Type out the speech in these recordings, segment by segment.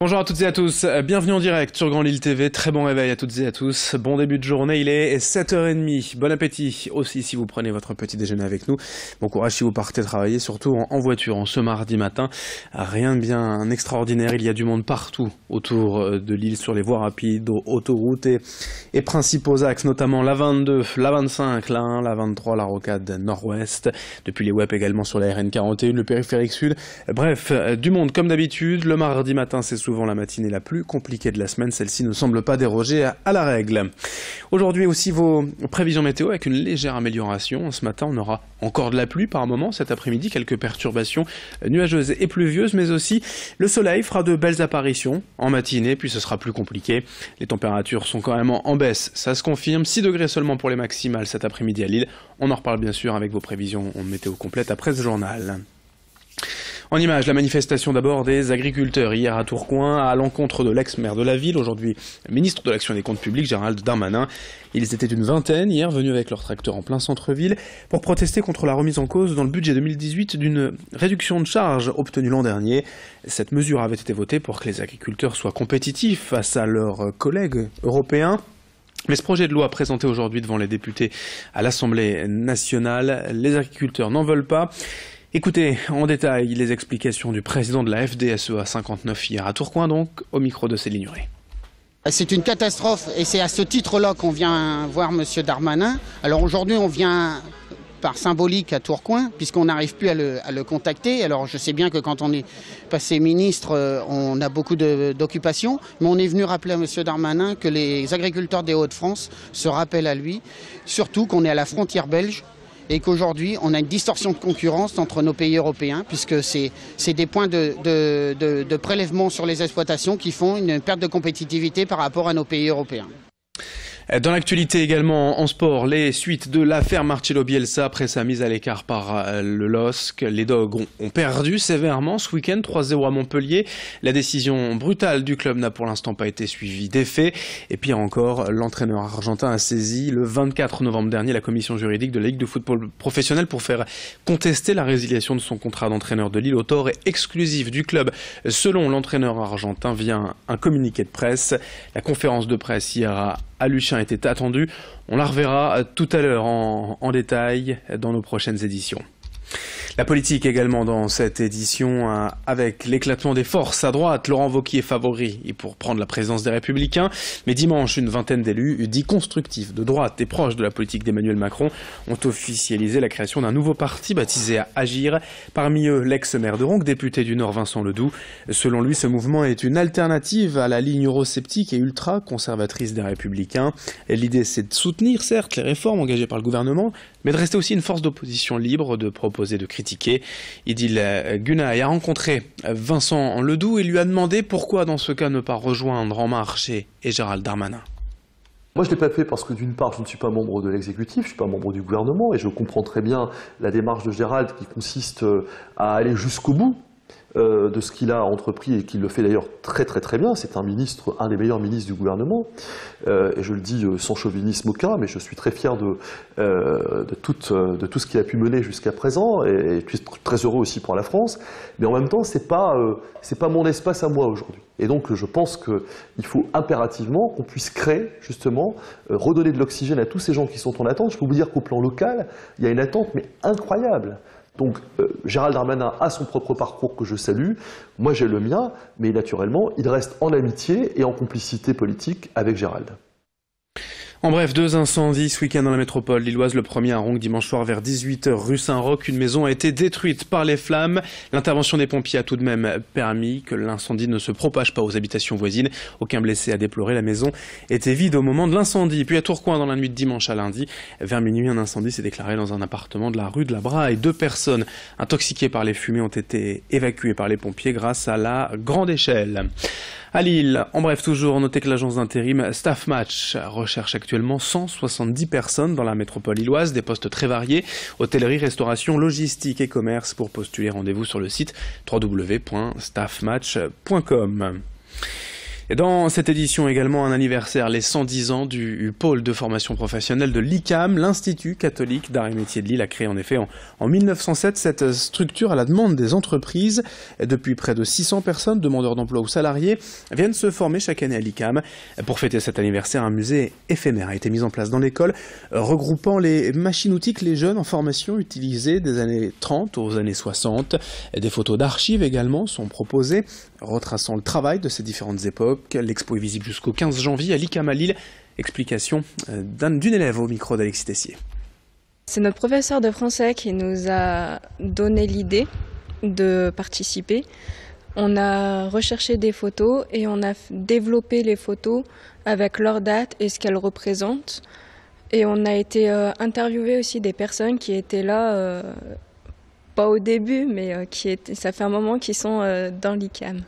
Bonjour à toutes et à tous, bienvenue en direct sur Grand Lille TV, très bon réveil à toutes et à tous, bon début de journée, il est 7h30, bon appétit aussi si vous prenez votre petit déjeuner avec nous, bon courage si vous partez travailler, surtout en voiture, en ce mardi matin, rien de bien extraordinaire, il y a du monde partout autour de Lille sur les voies rapides, autoroutes et principaux axes, notamment la 22, la 25, la 1, la 23, la rocade nord-ouest, depuis les WEP également sur la RN41, le périphérique sud, bref, du monde comme d'habitude, le mardi matin c'est souvent la matinée la plus compliquée de la semaine, celle-ci ne semble pas déroger à la règle. Aujourd'hui aussi vos prévisions météo avec une légère amélioration. Ce matin on aura encore de la pluie par moment, cet après-midi quelques perturbations nuageuses et pluvieuses, mais aussi le soleil fera de belles apparitions en matinée, puis ce sera plus compliqué. Les températures sont quand même en baisse, ça se confirme, 6 degrés seulement pour les maximales cet après-midi à Lille. On en reparle bien sûr avec vos prévisions météo complètes après ce journal. En image, la manifestation d'abord des agriculteurs hier à Tourcoing à l'encontre de l'ex-maire de la ville, aujourd'hui ministre de l'Action et des Comptes Publics, Gérald Darmanin. Ils étaient une vingtaine hier venus avec leurs tracteurs en plein centre-ville pour protester contre la remise en cause dans le budget 2018 d'une réduction de charges obtenue l'an dernier. Cette mesure avait été votée pour que les agriculteurs soient compétitifs face à leurs collègues européens. Mais ce projet de loi présenté aujourd'hui devant les députés à l'Assemblée nationale, les agriculteurs n'en veulent pas. Écoutez en détail les explications du président de la FDSEA 59 hier à Tourcoing, donc au micro de Céline Nuret. C'est une catastrophe et c'est à ce titre-là qu'on vient voir M. Darmanin. Alors aujourd'hui on vient par symbolique à Tourcoing puisqu'on n'arrive plus à le contacter. Alors je sais bien que quand on est passé ministre, on a beaucoup d'occupations, mais on est venu rappeler à M. Darmanin que les agriculteurs des Hauts-de-France se rappellent à lui, surtout qu'on est à la frontière belge. Et qu'aujourd'hui, on a une distorsion de concurrence entre nos pays européens, puisque c'est des points de prélèvement sur les exploitations qui font une perte de compétitivité par rapport à nos pays européens. Dans l'actualité également en sport, les suites de l'affaire Marcelo Bielsa après sa mise à l'écart par le LOSC. Les Dogs ont perdu sévèrement ce week-end, 3-0 à Montpellier. La décision brutale du club n'a pour l'instant pas été suivie d'effet. Et pire encore, l'entraîneur argentin a saisi le 24 novembre dernier la commission juridique de la Ligue de football professionnel pour faire contester la résiliation de son contrat d'entraîneur de Lille au tort exclusif du club. Selon l'entraîneur argentin via un communiqué de presse, la conférence de presse hier à Luchin était attendue. On la reverra tout à l'heure en détail dans nos prochaines éditions. La politique également dans cette édition avec l'éclatement des forces à droite. Laurent Wauquiez favori pour prendre la présidence des Républicains. Mais dimanche, une vingtaine d'élus dits constructifs de droite et proches de la politique d'Emmanuel Macron ont officialisé la création d'un nouveau parti baptisé Agir. Parmi eux, l'ex-maire de Ronques, député du Nord Vincent Ledoux. Selon lui, ce mouvement est une alternative à la ligne eurosceptique et ultra-conservatrice des Républicains. L'idée, c'est de soutenir, certes, les réformes engagées par le gouvernement, mais de rester aussi une force d'opposition libre, de proposer, de critiquer. Idil Gunay a rencontré Vincent Ledoux et lui a demandé pourquoi dans ce cas ne pas rejoindre En Marche et Gérald Darmanin. Moi, je ne l'ai pas fait parce que d'une part, je ne suis pas membre de l'exécutif, je ne suis pas membre du gouvernement et je comprends très bien la démarche de Gérald qui consiste à aller jusqu'au bout de ce qu'il a entrepris et qu'il le fait d'ailleurs très bien. C'est un ministre, un des meilleurs ministres du gouvernement. Et je le dis sans chauvinisme aucun, mais je suis très fier de tout ce qu'il a pu mener jusqu'à présent et je suis très heureux aussi pour la France. Mais en même temps, c'est pas mon espace à moi aujourd'hui. Et donc je pense qu'il faut impérativement qu'on puisse créer, justement, redonner de l'oxygène à tous ces gens qui sont en attente. Je peux vous dire qu'au plan local, il y a une attente mais incroyable. Donc Gérald Darmanin a son propre parcours que je salue, moi j'ai le mien, mais naturellement il reste en amitié et en complicité politique avec Gérald. En bref, 2 incendies ce week-end dans la métropole lilloise. Le premier à Ronques dimanche soir vers 18h rue Saint-Roch. Une maison a été détruite par les flammes. L'intervention des pompiers a tout de même permis que l'incendie ne se propage pas aux habitations voisines. Aucun blessé à déplorer. La maison était vide au moment de l'incendie. Puis à Tourcoing, dans la nuit de dimanche à lundi, vers minuit, un incendie s'est déclaré dans un appartement de la rue de la Braille. 2 personnes intoxiquées par les fumées ont été évacuées par les pompiers grâce à la grande échelle. À Lille, en bref toujours, notez que l'agence d'intérim Staff Match recherche actuellement 170 personnes dans la métropole lilloise, des postes très variés, hôtellerie, restauration, logistique et commerce. Pour postuler, rendez-vous sur le site www.staffmatch.com. Et dans cette édition également un anniversaire, les 110 ans du pôle de formation professionnelle de l'ICAM, l'Institut catholique d'arts et métiers de Lille a créé en effet en 1907 cette structure à la demande des entreprises. Et depuis près de 600 personnes, demandeurs d'emploi ou salariés, viennent se former chaque année à l'ICAM. Pour fêter cet anniversaire, un musée éphémère a été mis en place dans l'école, regroupant les machines-outils que les jeunes en formation utilisaient des années 30 aux années 60. Des photos d'archives également sont proposées, retraçant le travail de ces différentes époques. L'expo est visible jusqu'au 15 janvier à l'ICAM à Lille. Explication d'une élève au micro d'Alexis Tessier. C'est notre professeur de français qui nous a donné l'idée de participer. On a recherché des photos et on a développé les photos avec leur date et ce qu'elles représentent. Et on a été interviewé aussi des personnes qui étaient là, pas au début, mais ça fait un moment qu'ils sont dans l'ICAM.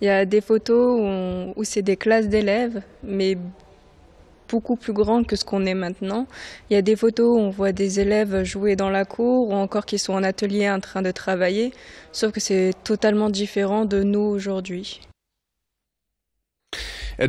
Il y a des photos où c'est des classes d'élèves, mais beaucoup plus grandes que ce qu'on est maintenant. Il y a des photos où on voit des élèves jouer dans la cour ou encore qui sont en atelier en train de travailler, sauf que c'est totalement différent de nous aujourd'hui.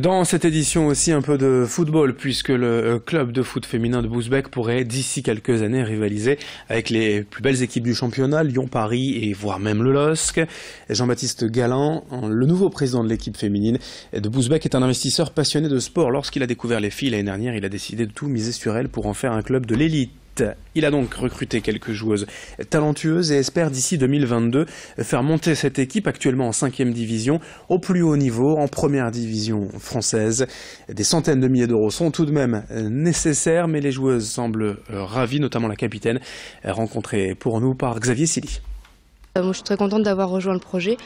Dans cette édition aussi un peu de football, puisque le club de foot féminin de Bousbecq pourrait d'ici quelques années rivaliser avec les plus belles équipes du championnat, Lyon, Paris et voire même le LOSC. Jean-Baptiste Galland, le nouveau président de l'équipe féminine de Bousbecq, est un investisseur passionné de sport. Lorsqu'il a découvert les filles l'année dernière, il a décidé de tout miser sur elles pour en faire un club de l'élite. Il a donc recruté quelques joueuses talentueuses et espère d'ici 2022 faire monter cette équipe actuellement en 5e division au plus haut niveau, en première division française. Des centaines de milliers d'euros sont tout de même nécessaires, mais les joueuses semblent ravies, notamment la capitaine, rencontrée pour nous par Xavier Silly. Moi, je suis très contente d'avoir rejoint le projet.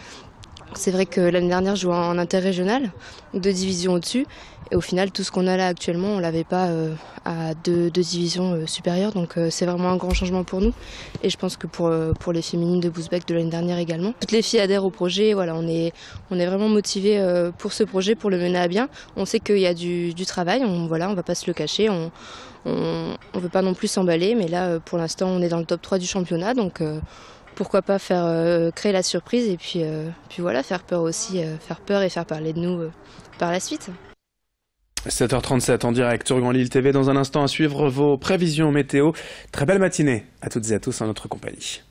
C'est vrai que l'année dernière, je jouais en interrégional, 2 divisions au-dessus. Et au final, tout ce qu'on a là actuellement, on ne l'avait pas à 2 divisions supérieures. Donc c'est vraiment un grand changement pour nous. Et je pense que pour les féminines de Bousbecq de l'année dernière également. Toutes les filles adhèrent au projet. Voilà, on est vraiment motivés pour ce projet, pour le mener à bien. On sait qu'il y a du travail. On ne va pas se le cacher. On ne veut pas non plus s'emballer. Mais là, pour l'instant, on est dans le top 3 du championnat. Donc pourquoi pas créer la surprise et puis voilà, faire peur aussi, faire peur et faire parler de nous par la suite. 7h37 en direct sur Grand Lille TV. Dans un instant à suivre vos prévisions météo. Très belle matinée à toutes et à tous en notre compagnie.